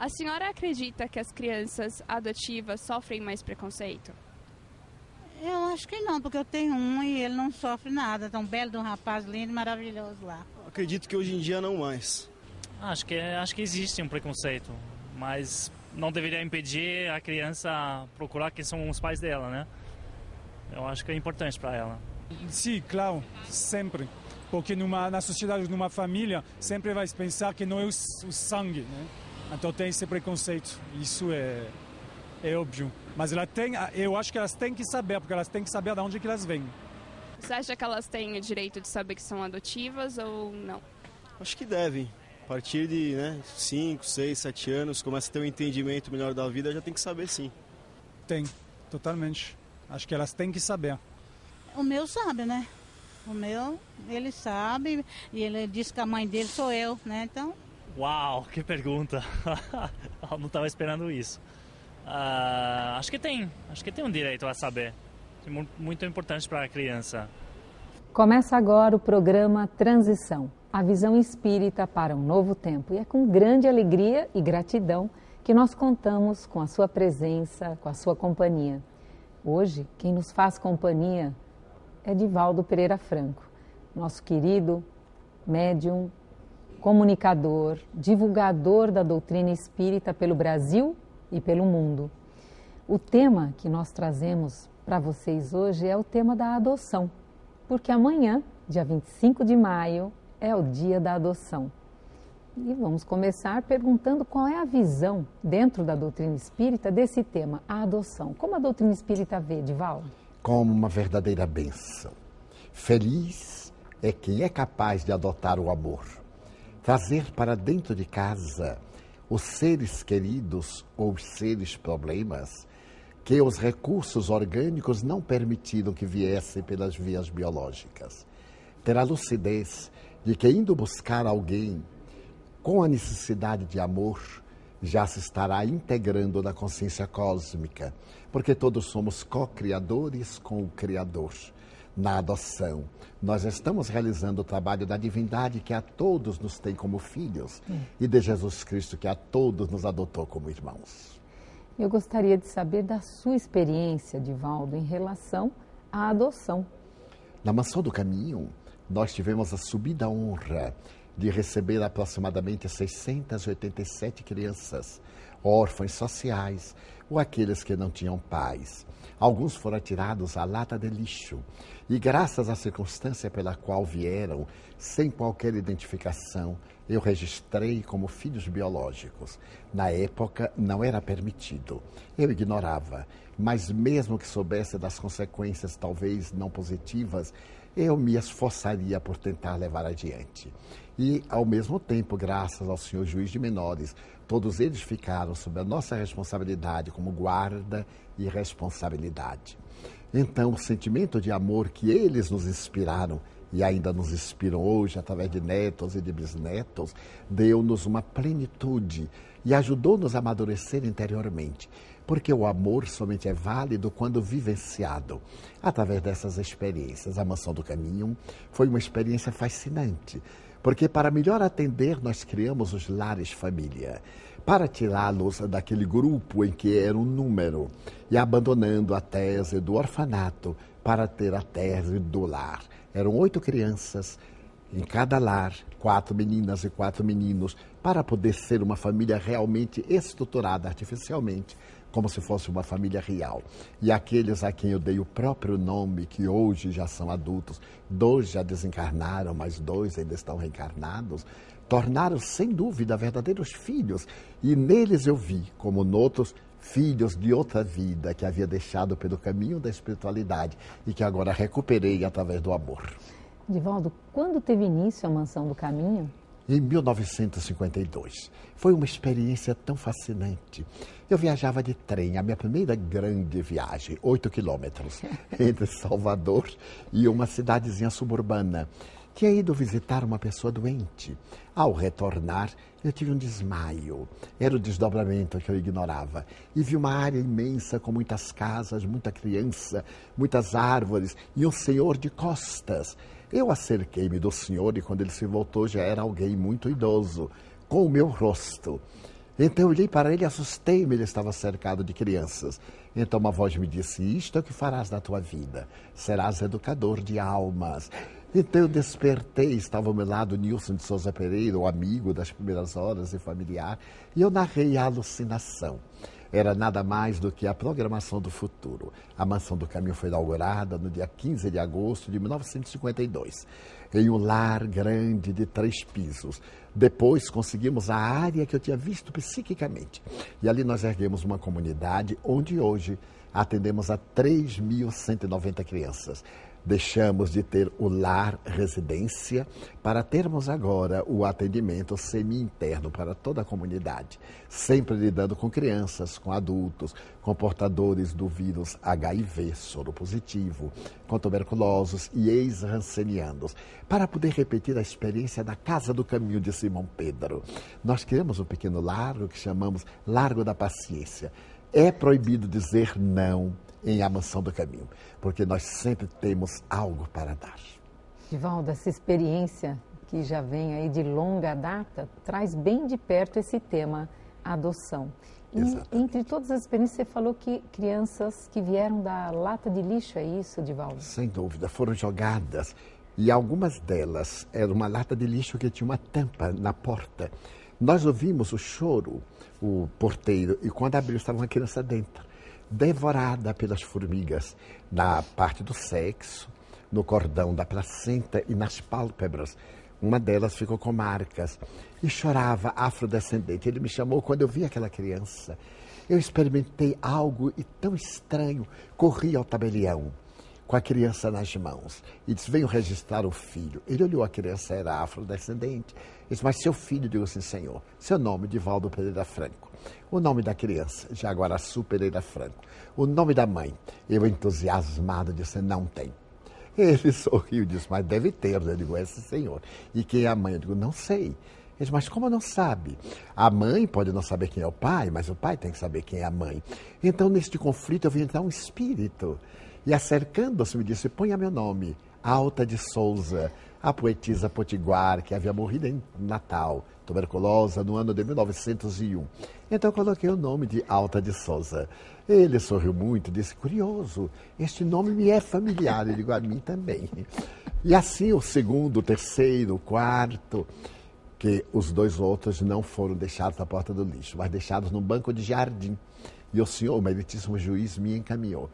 A senhora acredita que as crianças adotivas sofrem mais preconceito? Eu acho que não, porque eu tenho um e ele não sofre nada. Tão belo de um rapaz lindo e maravilhoso lá. Acredito que hoje em dia não mais. Acho que existe um preconceito, mas não deveria impedir a criança a procurar quem são os pais dela, né? Eu acho que é importante para ela. Sim, claro, sempre. Porque na sociedade, numa família, sempre vai pensar que não é o sangue, né? Então tem esse preconceito. Isso é óbvio. Mas eu acho que elas têm que saber, porque elas têm que saber de onde que elas vêm. Você acha que elas têm o direito de saber que são adotivas ou não? Acho que devem. A partir de 5, 6, 7 anos, começa a ter um entendimento melhor da vida, já tem que saber sim. Tem, totalmente. Acho que elas têm que saber. O meu sabe, né? O meu, ele sabe e ele diz que a mãe dele sou eu, né? Então... Uau, que pergunta! Eu não estava esperando isso. Acho que tem um direito a saber. É muito importante para a criança. Começa agora o programa Transição, a visão espírita para um novo tempo. E é com grande alegria e gratidão que nós contamos com a sua presença, com a sua companhia. Hoje, quem nos faz companhia é Divaldo Pereira Franco, nosso querido médium, comunicador, divulgador da doutrina espírita pelo Brasil e pelo mundo. O tema que nós trazemos para vocês hoje é o tema da adoção, porque amanhã, dia 25 de maio, é o dia da adoção. E vamos começar perguntando qual é a visão dentro da doutrina espírita desse tema, a adoção. Como a doutrina espírita vê, Divaldo? Como uma verdadeira bênção. Feliz é quem é capaz de adotar o amor, trazer para dentro de casa os seres queridos ou os seres problemas que os recursos orgânicos não permitiram que viessem pelas vias biológicas. Ter a lucidez de que indo buscar alguém com a necessidade de amor, já se estará integrando na consciência cósmica, porque todos somos co-criadores com o Criador. Na adoção, nós estamos realizando o trabalho da divindade que a todos nos tem como filhos e de Jesus Cristo que a todos nos adotou como irmãos. Eu gostaria de saber da sua experiência, Divaldo, em relação à adoção. Na Mansão do Caminho, nós tivemos a subida honra de receber aproximadamente 687 crianças, órfãos sociais ou aqueles que não tinham pais. Alguns foram atirados à lata de lixo e, graças à circunstância pela qual vieram, sem qualquer identificação, eu registrei como filhos biológicos. Na época, não era permitido. Eu ignorava, mas mesmo que soubesse das consequências talvez não positivas, eu me esforçaria por tentar levar adiante. E, ao mesmo tempo, graças ao senhor juiz de menores, todos eles ficaram sob a nossa responsabilidade como guarda e responsabilidade. Então, o sentimento de amor que eles nos inspiraram e ainda nos inspiram hoje através de netos e de bisnetos, deu-nos uma plenitude e ajudou-nos a amadurecer interiormente. Porque o amor somente é válido quando vivenciado. Através dessas experiências, a Mansão do Caminho foi uma experiência fascinante, porque para melhor atender nós criamos os lares família, para tirá-los daquele grupo em que era um número e abandonando a tese do orfanato para ter a tese do lar. Eram 8 crianças em cada lar, 4 meninas e 4 meninos, para poder ser uma família realmente estruturada artificialmente, como se fosse uma família real. E aqueles a quem eu dei o próprio nome, que hoje já são adultos, 2 já desencarnaram, mas 2 ainda estão reencarnados, tornaram sem dúvida verdadeiros filhos. E neles eu vi, como noutros, filhos de outra vida que havia deixado pelo caminho da espiritualidade e que agora recuperei através do amor. Divaldo, quando teve início a Mansão do Caminho? Em 1952. Foi uma experiência tão fascinante. Eu viajava de trem, a minha primeira grande viagem, 8 quilômetros, entre Salvador e uma cidadezinha suburbana. Tinha ido visitar uma pessoa doente. Ao retornar, eu tive um desmaio. Era o desdobramento que eu ignorava. E vi uma área imensa com muitas casas, muita criança, muitas árvores e um senhor de costas. Eu acerquei-me do senhor e quando ele se voltou já era alguém muito idoso, com o meu rosto. Então eu olhei para ele e assustei-me, ele estava cercado de crianças. Então uma voz me disse, isto é o que farás na tua vida, serás educador de almas. Então eu despertei, estava ao meu lado Nilson de Souza Pereira, o amigo das primeiras horas e familiar, e eu narrei a alucinação. Era nada mais do que a programação do futuro. A Mansão do Caminho foi inaugurada no dia 15 de agosto de 1952, em um lar grande de 3 pisos. Depois conseguimos a área que eu tinha visto psiquicamente. E ali nós erguemos uma comunidade onde hoje atendemos a 3.190 crianças. Deixamos de ter o lar residência para termos agora o atendimento semi-interno para toda a comunidade, sempre lidando com crianças, com adultos, com portadores do vírus HIV, soro positivo, com tuberculosos e ex-rancenianos, para poder repetir a experiência da Casa do Caminho de Simão Pedro. Nós criamos um pequeno largo que chamamos Largo da Paciência. É proibido dizer não em A Mansão do Caminho, porque nós sempre temos algo para dar. Divaldo, essa experiência que já vem aí de longa data, traz bem de perto esse tema, a adoção. E entre todas as experiências, você falou que crianças que vieram da lata de lixo, é isso, Divaldo? Sem dúvida, foram jogadas, e algumas delas eram uma lata de lixo que tinha uma tampa na porta. Nós ouvimos o choro, o porteiro, e quando abriu estava uma criança dentro, devorada pelas formigas, na parte do sexo, no cordão da placenta e nas pálpebras. Uma delas ficou com marcas e chorava afrodescendente. Ele me chamou quando eu vi aquela criança. Eu experimentei algo e tão estranho. Corri ao tabelião com a criança nas mãos e disse, venho registrar o filho. Ele olhou, a criança era afrodescendente. Ele disse, mas seu filho? Eu digo assim, senhor, seu nome, Divaldo Pereira Franco. O nome da criança, Jaguaraçu Pereira Franco. O nome da mãe, eu entusiasmado disse, não tem. Ele sorriu e disse, mas deve ter. Eu digo, esse senhor. E quem é a mãe? Eu digo, não sei. Ele disse, mas como não sabe? A mãe pode não saber quem é o pai, mas o pai tem que saber quem é a mãe. Então, neste conflito, eu vi entrar um espírito. E acercando-se, me disse, ponha meu nome, Alta de Souza, a poetisa potiguar, que havia morrido em Natal, tuberculosa, no ano de 1901. Então eu coloquei o nome de Alta de Souza. Ele sorriu muito, disse, curioso, este nome me é familiar. Eu digo, a mim também. E assim o segundo, o terceiro, o quarto, que os 2 outros não foram deixados na porta do lixo, mas deixados num banco de jardim. E o senhor, o meritíssimo juiz, me encaminhou.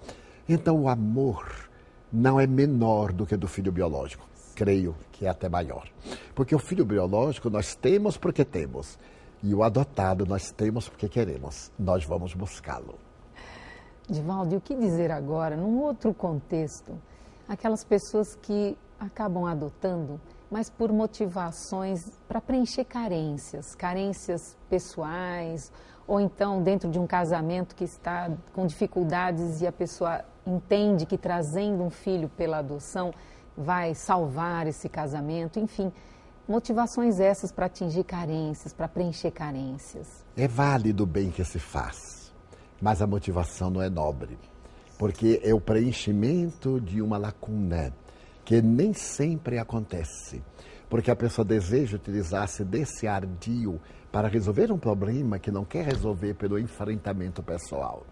Então o amor não é menor do que do filho biológico. Creio que é até maior. Porque o filho biológico nós temos porque temos. E o adotado nós temos porque queremos. Nós vamos buscá-lo. Divaldo, e o que dizer agora, num outro contexto, aquelas pessoas que acabam adotando, mas por motivações para preencher carências pessoais, ou então dentro de um casamento que está com dificuldades e a pessoa entende que trazendo um filho pela adoção vai salvar esse casamento, enfim, motivações essas para atingir carências, para preencher carências. É válido o bem que se faz, mas a motivação não é nobre, porque é o preenchimento de uma lacuna que nem sempre acontece, porque a pessoa deseja utilizar-se desse ardil para resolver um problema que não quer resolver pelo enfrentamento pessoal.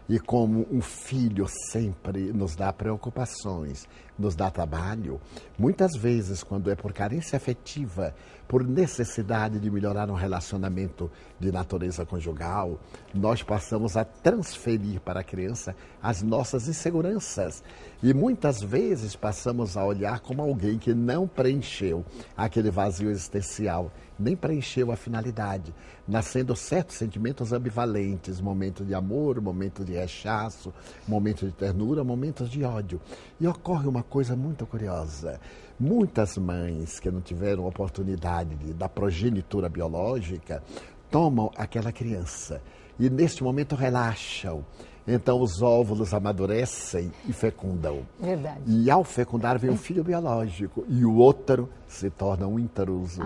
E como um filho sempre nos dá preocupações, nos dá trabalho, muitas vezes, quando é por carência afetiva, por necessidade de melhorar um relacionamento de natureza conjugal, nós passamos a transferir para a criança as nossas inseguranças. E muitas vezes passamos a olhar como alguém que não preencheu aquele vazio existencial, nem preencheu a finalidade, nascendo certos sentimentos ambivalentes, momentos de amor, momentos de rechaço, momentos de ternura, momentos de ódio. E ocorre uma coisa muito curiosa. Muitas mães que não tiveram oportunidade da progenitura biológica tomam aquela criança e neste momento relaxam. Então os óvulos amadurecem e fecundam. Verdade. E ao fecundar vem um filho biológico e o útero se torna um intruso.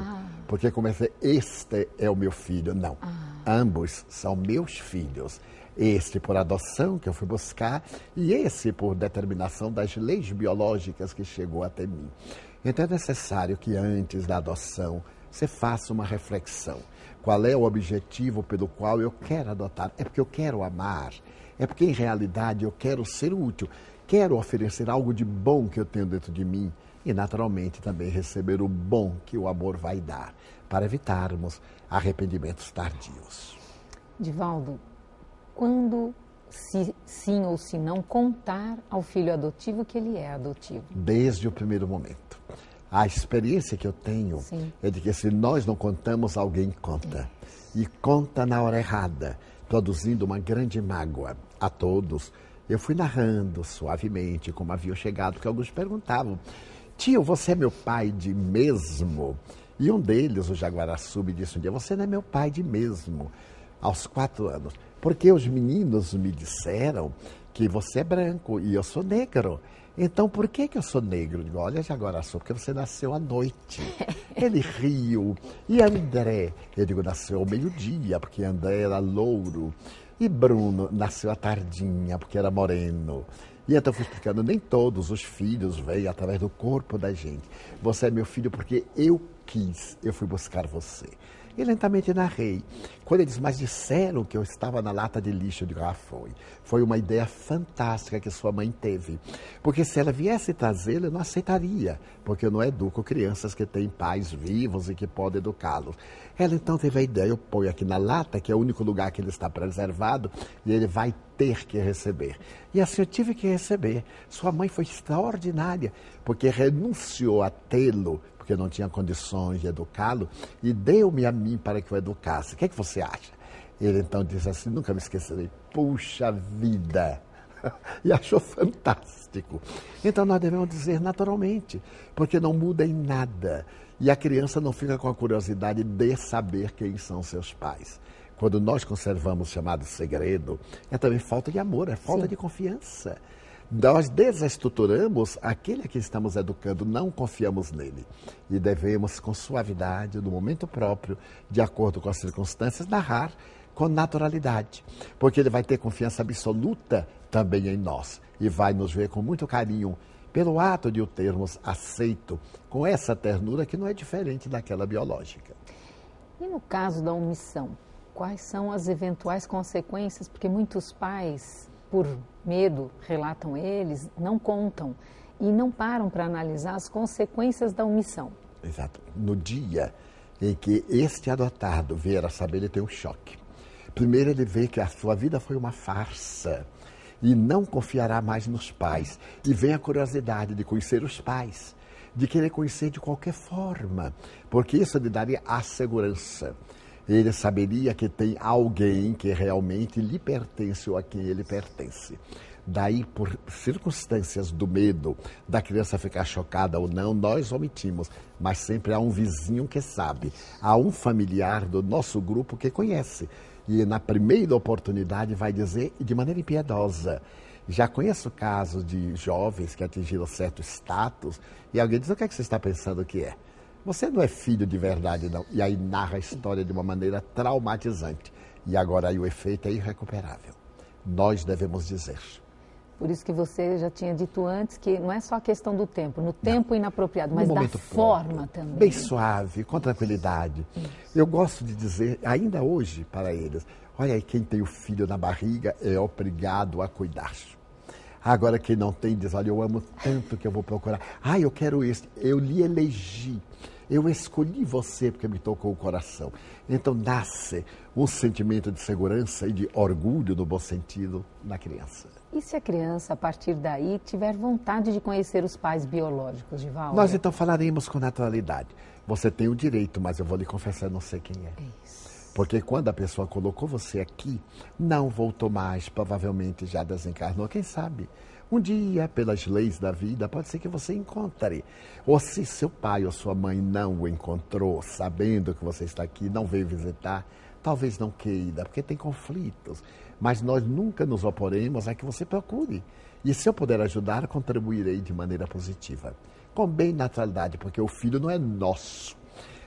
Porque começa, este é o meu filho. Não, ambos são meus filhos. Este por adoção que eu fui buscar e esse por determinação das leis biológicas que chegou até mim. Então é necessário que antes da adoção você faça uma reflexão. Qual é o objetivo pelo qual eu quero adotar? É porque eu quero amar, é porque em realidade eu quero ser útil, quero oferecer algo de bom que eu tenho dentro de mim e naturalmente também receber o bom que o amor vai dar, para evitarmos arrependimentos tardios. Divaldo, quando, se sim ou se não, contar ao filho adotivo que ele é adotivo? Desde o primeiro momento. A experiência que eu tenho é de que se nós não contamos, alguém conta. E conta na hora errada, produzindo uma grande mágoa a todos. Eu fui narrando suavemente como havia chegado, porque alguns perguntavam: tio, você é meu pai de mesmo? E um deles, o Jaguaraçu, me disse um dia: você não é meu pai de mesmo, aos 4 anos. Porque os meninos me disseram que você é branco e eu sou negro. Então, por que eu sou negro? Eu digo: olha, Jaguaraçu, porque você nasceu à noite. Ele riu. E André? Eu digo: nasceu ao meio-dia, porque André era louro. E Bruno nasceu à tardinha, porque era moreno. E então eu fui explicando: nem todos os filhos vêm através do corpo da gente. Você é meu filho porque eu quis, eu fui buscar você. E lentamente narrei. Quando ele disse: mas disseram que eu estava na lata de lixo, eu digo: ah, foi. Foi uma ideia fantástica que sua mãe teve. Porque se ela viesse trazê-lo, eu não aceitaria. Porque eu não educo crianças que têm pais vivos e que podem educá-los. Ela então teve a ideia: eu ponho aqui na lata, que é o único lugar que ele está preservado, e ele vai ter que receber. E assim eu tive que receber. Sua mãe foi extraordinária, porque renunciou a tê-lo, porque não tinha condições de educá-lo, e deu-me a mim para que eu educasse. O que é que você acha? Ele então disse assim, nunca me esquecerei: puxa vida! E achou fantástico. Então nós devemos dizer naturalmente, porque não muda em nada. E a criança não fica com a curiosidade de saber quem são seus pais. Quando nós conservamos o chamado segredo, é também falta de amor, é falta de confiança. Nós desestruturamos aquele a quem estamos educando, não confiamos nele. E devemos, com suavidade, no momento próprio, de acordo com as circunstâncias, narrar com naturalidade. Porque ele vai ter confiança absoluta também em nós. E vai nos ver com muito carinho, pelo ato de o termos aceito, com essa ternura que não é diferente daquela biológica. E no caso da omissão, quais são as eventuais consequências? Porque muitos pais, por medo, relatam eles, não contam e não param para analisar as consequências da omissão. Exato. No dia em que este adotado vier a saber, ele tem um choque. Primeiro ele vê que a sua vida foi uma farsa e não confiará mais nos pais. E vem a curiosidade de conhecer os pais, de querer conhecer de qualquer forma, porque isso lhe daria a segurança. Ele saberia que tem alguém que realmente lhe pertence ou a quem ele pertence. Daí, por circunstâncias do medo, da criança ficar chocada ou não, nós omitimos. Mas sempre há um vizinho que sabe, há um familiar do nosso grupo que conhece. E na primeira oportunidade vai dizer, de maneira impiedosa. Já conheço casos de jovens que atingiram certo status e alguém diz: o que é que você está pensando que é? Você não é filho de verdade, não. E aí narra a história de uma maneira traumatizante. E agora aí o efeito é irrecuperável. Nós devemos dizer. Por isso que você já tinha dito antes que não é só a questão do tempo, no tempo inapropriado, mas da forma também. Bem suave, com tranquilidade. Eu gosto de dizer, ainda hoje, para eles: olha aí, quem tem o filho na barriga é obrigado a cuidar. Agora quem não tem diz: olha, eu amo tanto que eu vou procurar. Ah, eu quero esse. Eu lhe elegi. Eu escolhi você porque me tocou o coração. Então nasce um sentimento de segurança e de orgulho, no bom sentido, na criança. E se a criança, a partir daí, tiver vontade de conhecer os pais biológicos, Divaldo? Nós então falaremos com naturalidade. Você tem o direito, mas eu vou lhe confessar, não sei quem é. Isso. Porque quando a pessoa colocou você aqui, não voltou mais, provavelmente já desencarnou, quem sabe? Um dia, pelas leis da vida, pode ser que você encontre. Ou se seu pai ou sua mãe não o encontrou, sabendo que você está aqui, não veio visitar, talvez não queira, porque tem conflitos. Mas nós nunca nos oporemos a que você procure. E se eu puder ajudar, contribuirei de maneira positiva. Com bem naturalidade, porque o filho não é nosso.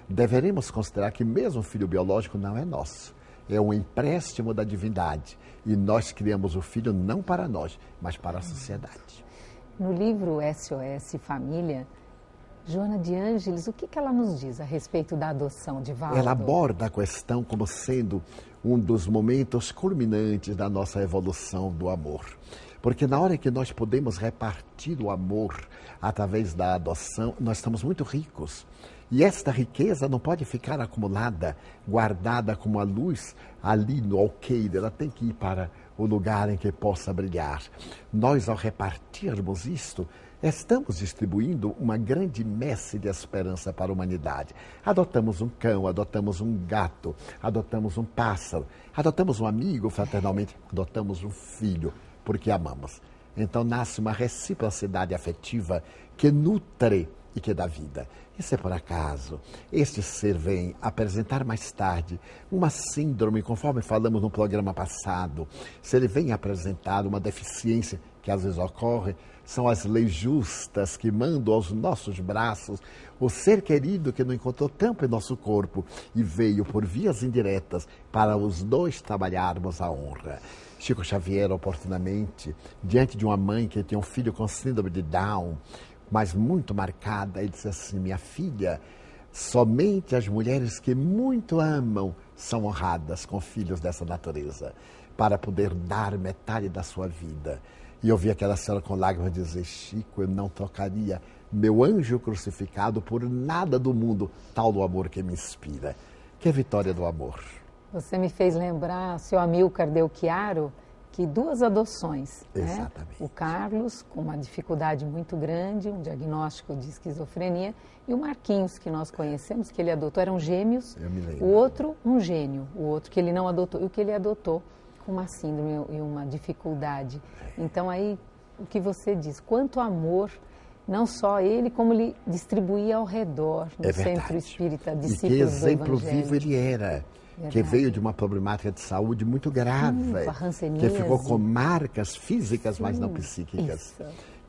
Deveremos considerar que mesmo o filho biológico não é nosso. É um empréstimo da divindade. E nós criamos o filho não para nós, mas para a sociedade. No livro SOS Família, Joana de Ângeles, o que ela nos diz a respeito da adoção, Divaldo? Ela aborda a questão como sendo um dos momentos culminantes da nossa evolução do amor. Porque na hora que nós podemos repartir o amor através da adoção, nós estamos muito ricos. E esta riqueza não pode ficar acumulada, guardada como a luz ali no alqueire. Ela tem que ir para o lugar em que possa brilhar. Nós, ao repartirmos isto, estamos distribuindo uma grande messe de esperança para a humanidade. Adotamos um cão, adotamos um gato, adotamos um pássaro, adotamos um amigo fraternalmente, adotamos um filho, porque amamos. Então nasce uma reciprocidade afetiva que nutre e que dá vida. E se por acaso este ser vem apresentar mais tarde uma síndrome, conforme falamos no programa passado, se ele vem apresentar uma deficiência que às vezes ocorre, são as leis justas que mandam aos nossos braços o ser querido que não encontrou tempo em nosso corpo e veio por vias indiretas para os dois trabalharmos a honra. Chico Xavier, oportunamente, diante de uma mãe que tinha um filho com síndrome de Down, mas muito marcada, ele disse assim: minha filha, somente as mulheres que muito amam são honradas com filhos dessa natureza, para poder dar metade da sua vida. E eu vi aquela senhora com lágrimas dizer: Chico, eu não trocaria meu anjo crucificado por nada do mundo, tal do amor que me inspira. Que vitória do amor. Você me fez lembrar, seu Amilcar Del Chiaro, que 2 adoções. Exatamente. Né? O Carlos, com uma dificuldade muito grande, um diagnóstico de esquizofrenia, e o Marquinhos, que nós conhecemos, que ele adotou, eram gêmeos. Eu me lembro. O outro, um gênio, o outro que ele não adotou, e o que ele adotou com uma síndrome e uma dificuldade. Então aí, o que você diz, quanto amor, não só ele, como ele distribuía ao redor do Centro Espírita, discípulos do Evangelho. E que exemplo vivo ele era. Verdade. Que veio de uma problemática de saúde muito grave, que ficou com marcas físicas, mas não psíquicas,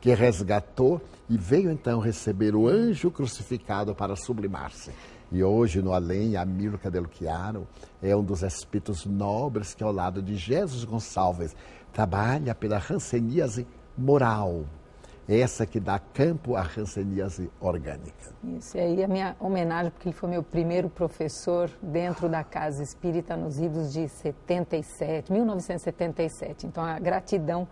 que resgatou e veio então receber o anjo crucificado para sublimar-se. E hoje, no além, Amilcar Del Chiaro é um dos espíritos nobres que, ao lado de Jesus Gonçalves, trabalha pela hanseníase moral. Essa que dá campo à hanseníase orgânica. Isso, e aí a minha homenagem, porque ele foi meu primeiro professor dentro da Casa Espírita nos idos de 1977. Então, a gratidão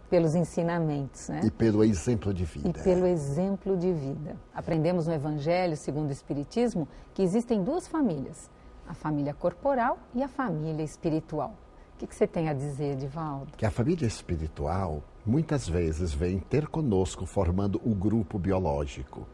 pelos ensinamentos, né? E pelo exemplo de vida. E pelo exemplo de vida. Aprendemos no Evangelho, segundo o Espiritismo, que existem 2 famílias, a família corporal e a família espiritual. O que você tem a dizer, Divaldo? Que a família espiritual muitas vezes vem ter conosco formando o grupo biológico.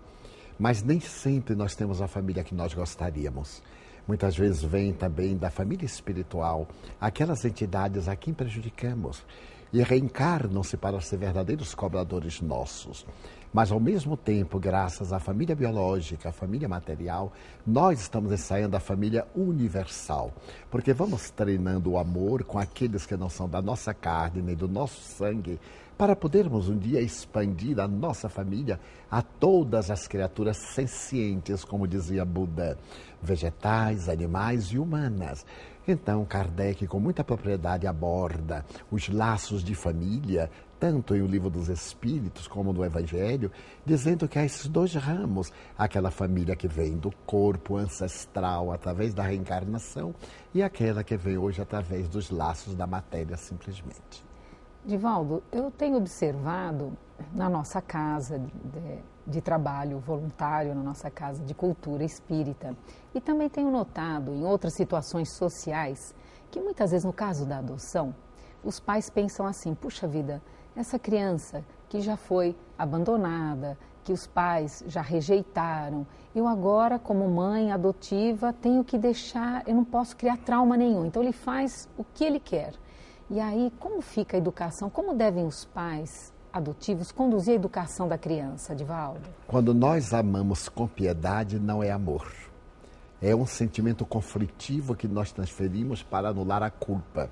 Mas nem sempre nós temos a família que nós gostaríamos. Muitas vezes vem também da família espiritual aquelas entidades a quem prejudicamos e reencarnam-se para ser verdadeiros cobradores nossos. Mas, ao mesmo tempo, graças à família biológica, à família material, nós estamos ensaiando a família universal. Porque vamos treinando o amor com aqueles que não são da nossa carne nem do nosso sangue, para podermos um dia expandir a nossa família a todas as criaturas sencientes, como dizia Buda, vegetais, animais e humanas. Então, Kardec, com muita propriedade, aborda os laços de família, tanto em O Livro dos Espíritos como no Evangelho, dizendo que há esses 2 ramos, aquela família que vem do corpo ancestral através da reencarnação e aquela que vem hoje através dos laços da matéria simplesmente. Divaldo, eu tenho observado na nossa casa de trabalho voluntário, na nossa casa de cultura espírita, e também tenho notado em outras situações sociais que muitas vezes no caso da adoção, os pais pensam assim: puxa vida, essa criança que já foi abandonada, que os pais já rejeitaram, eu agora como mãe adotiva tenho que deixar, eu não posso criar trauma nenhum, então ele faz o que ele quer. E aí, como fica a educação? Como devem os pais adotivos conduzir a educação da criança, Divaldo? Quando nós amamos com piedade, não é amor. É um sentimento conflitivo que nós transferimos para anular a culpa.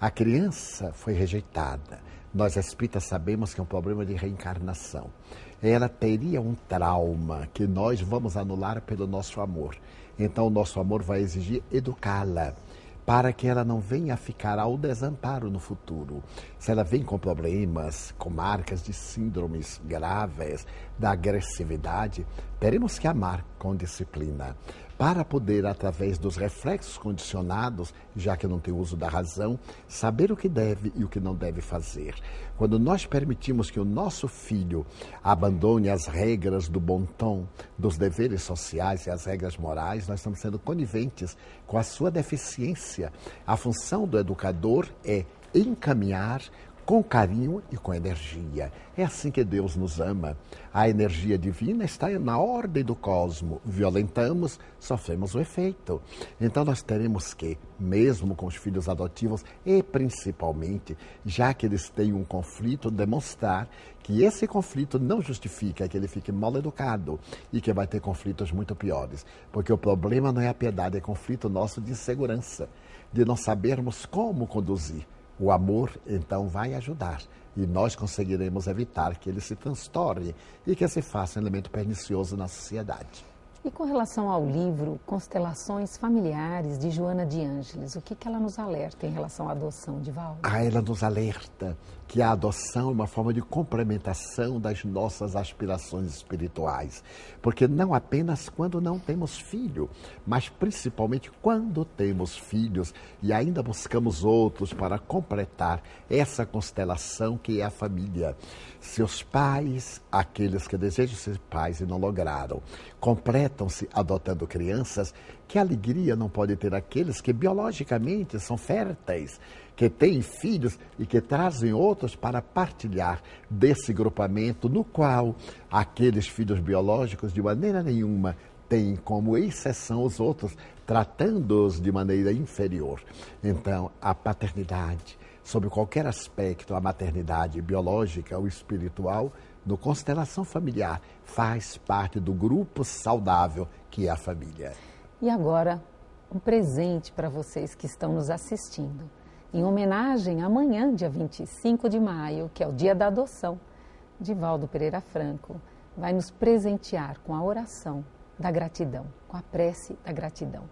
A criança foi rejeitada. Nós espíritas sabemos que é um problema de reencarnação. Ela teria um trauma que nós vamos anular pelo nosso amor. Então, o nosso amor vai exigir educá-la para que ela não venha a ficar ao desamparo no futuro. Se ela vem com problemas, com marcas de síndromes graves, da agressividade, teremos que amar com disciplina, para poder, através dos reflexos condicionados, já que não tem uso da razão, saber o que deve e o que não deve fazer. Quando nós permitimos que o nosso filho abandone as regras do bom tom, dos deveres sociais e as regras morais, nós estamos sendo coniventes com a sua deficiência. A função do educador é encaminhar com carinho e com energia. É assim que Deus nos ama. A energia divina está na ordem do cosmos. Violentamos, sofremos o efeito. Então nós teremos que, mesmo com os filhos adotivos e principalmente, já que eles têm um conflito, demonstrar que esse conflito não justifica que ele fique mal educado e que vai ter conflitos muito piores. Porque o problema não é a piedade, é conflito nosso de insegurança, de não sabermos como conduzir. O amor, então, vai ajudar e nós conseguiremos evitar que ele se transtorne e que se faça um elemento pernicioso na sociedade. E com relação ao livro Constelações Familiares, de Joana de Ângeles, o que ela nos alerta em relação à adoção, Divaldo? Ela nos alerta que a adoção é uma forma de complementação das nossas aspirações espirituais. Porque não apenas quando não temos filho, mas principalmente quando temos filhos e ainda buscamos outros para completar essa constelação que é a família. Seus pais, aqueles que desejam ser pais e não lograram, completam-se adotando crianças. Que alegria não pode ter aqueles que biologicamente são férteis, que têm filhos e que trazem outros para partilhar desse grupamento no qual aqueles filhos biológicos de maneira nenhuma têm como exceção os outros, tratando-os de maneira inferior. Então, a paternidade, sob qualquer aspecto, a maternidade biológica ou espiritual, no constelação familiar, faz parte do grupo saudável que é a família. E agora, um presente para vocês que estão nos assistindo. Em homenagem a amanhã, dia 25 de maio, que é o dia da adoção, Divaldo Pereira Franco vai nos presentear com a oração da gratidão, com a prece da gratidão.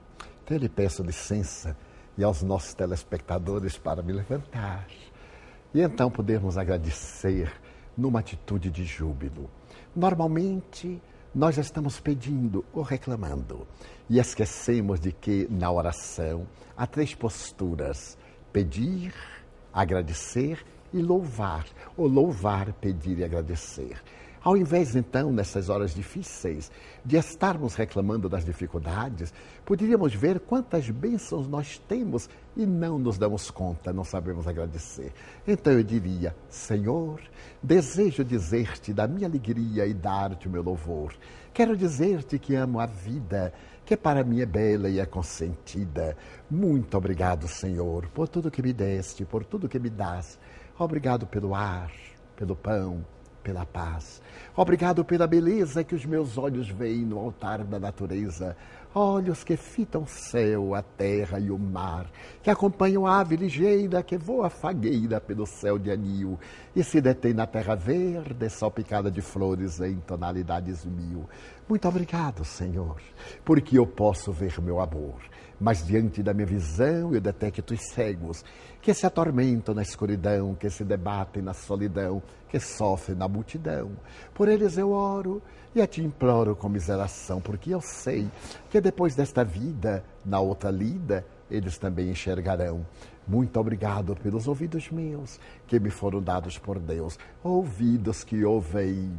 Então eu lhe peço licença e aos nossos telespectadores para me levantar e então podermos agradecer numa atitude de júbilo. Normalmente nós já estamos pedindo ou reclamando e esquecemos de que na oração há 3 posturas: pedir, agradecer e louvar, ou louvar, pedir e agradecer. Ao invés, então, nessas horas difíceis, de estarmos reclamando das dificuldades, poderíamos ver quantas bênçãos nós temos e não nos damos conta, não sabemos agradecer. Então eu diria: Senhor, desejo dizer-te da minha alegria e dar-te o meu louvor. Quero dizer-te que amo a vida, que para mim é bela e é consentida. Muito obrigado, Senhor, por tudo que me deste, por tudo que me dás. Obrigado pelo ar, pelo pão, pela paz. Obrigado pela beleza que os meus olhos veem no altar da natureza. Olhos que fitam o céu, a terra e o mar, que acompanham a ave ligeira que voa fagueira pelo céu de anil e se detém na terra verde, salpicada de flores em tonalidades 1000. Muito obrigado, Senhor, porque eu posso ver meu amor. Mas diante da minha visão eu detecto os cegos, que se atormentam na escuridão, que se debatem na solidão, que sofrem na multidão. Por eles eu oro e a ti imploro com miseração, porque eu sei que depois desta vida, na outra lida, eles também enxergarão. Muito obrigado pelos ouvidos meus, que me foram dados por Deus, ouvidos que ouvem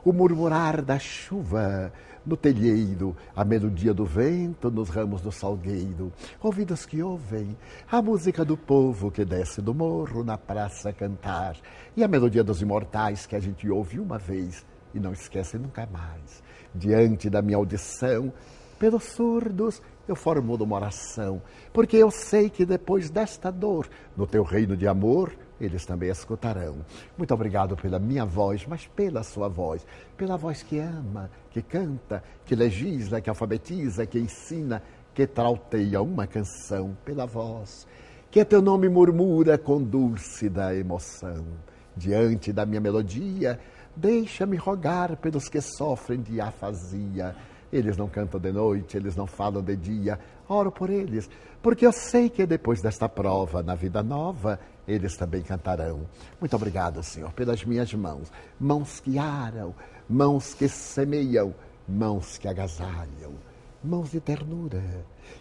o murmurar da chuva no telheiro, a melodia do vento nos ramos do salgueiro, ouvidos que ouvem a música do povo que desce do morro na praça cantar, e a melodia dos imortais que a gente ouve uma vez e não esquece nunca mais. Diante da minha audição, pelos surdos, eu formulo uma oração, porque eu sei que depois desta dor, no teu reino de amor, eles também escutarão. Muito obrigado pela minha voz, mas pela sua voz, pela voz que ama, que canta, que legisla, que alfabetiza, que ensina, que trauteia uma canção, pela voz que teu nome murmura com dúlcida emoção. Diante da minha melodia, deixa-me rogar pelos que sofrem de afasia, Eles não cantam de noite, eles não falam de dia. Oro por eles, porque eu sei que depois desta prova, na vida nova, eles também cantarão. Muito obrigado, Senhor, pelas minhas mãos. Mãos que aram, mãos que semeiam, mãos que agasalham. Mãos de ternura,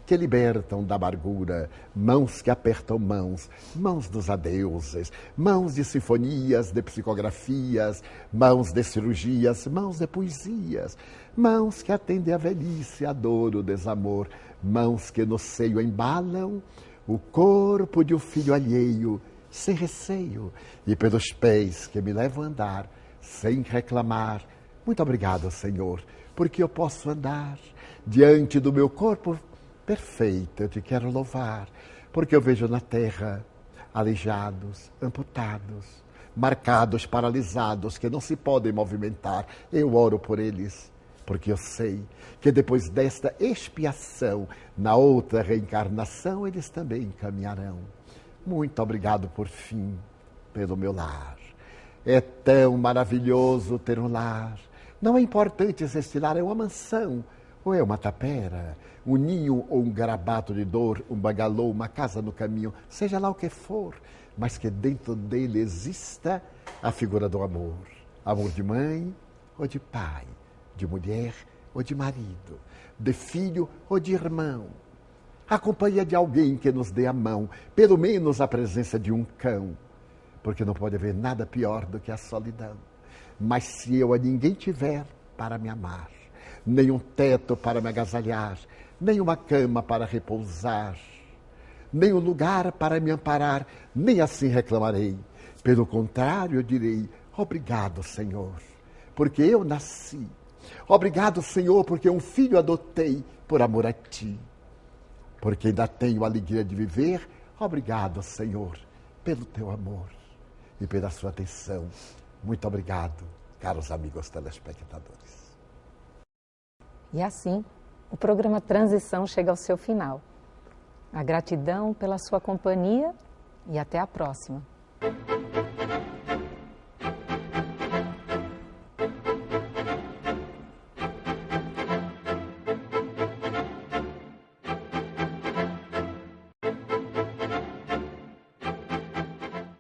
que libertam da amargura, mãos que apertam mãos, mãos dos adeuses, mãos de sinfonias, de psicografias, mãos de cirurgias, mãos de poesias, mãos que atendem a velhice, a dor, o desamor, mãos que no seio embalam o corpo de um filho alheio, sem receio, e pelos pés que me levam a andar, sem reclamar. Muito obrigado, Senhor, porque eu posso andar diante do meu corpo perfeito. Eu te quero louvar, porque eu vejo na terra aleijados, amputados, marcados, paralisados, que não se podem movimentar. Eu oro por eles, porque eu sei que depois desta expiação, na outra reencarnação, eles também caminharão. Muito obrigado, por fim, pelo meu lar. É tão maravilhoso ter um lar. Não é importante se este lar é uma mansão ou é uma tapera, um ninho ou um garabato de dor, um bangalô, uma casa no caminho, seja lá o que for, mas que dentro dele exista a figura do amor. Amor de mãe ou de pai, de mulher ou de marido, de filho ou de irmão. A companhia de alguém que nos dê a mão, pelo menos a presença de um cão, porque não pode haver nada pior do que a solidão. Mas se eu a ninguém tiver para me amar, nem um teto para me agasalhar, nem uma cama para repousar, nem um lugar para me amparar, nem assim reclamarei. Pelo contrário, eu direi: obrigado, Senhor, porque eu nasci. Obrigado, Senhor, porque um filho adotei por amor a Ti. Porque ainda tenho a alegria de viver. Obrigado, Senhor, pelo Teu amor e pela Sua atenção. Muito obrigado, caros amigos telespectadores. E assim, o programa Transição chega ao seu final. A gratidão pela sua companhia e até a próxima.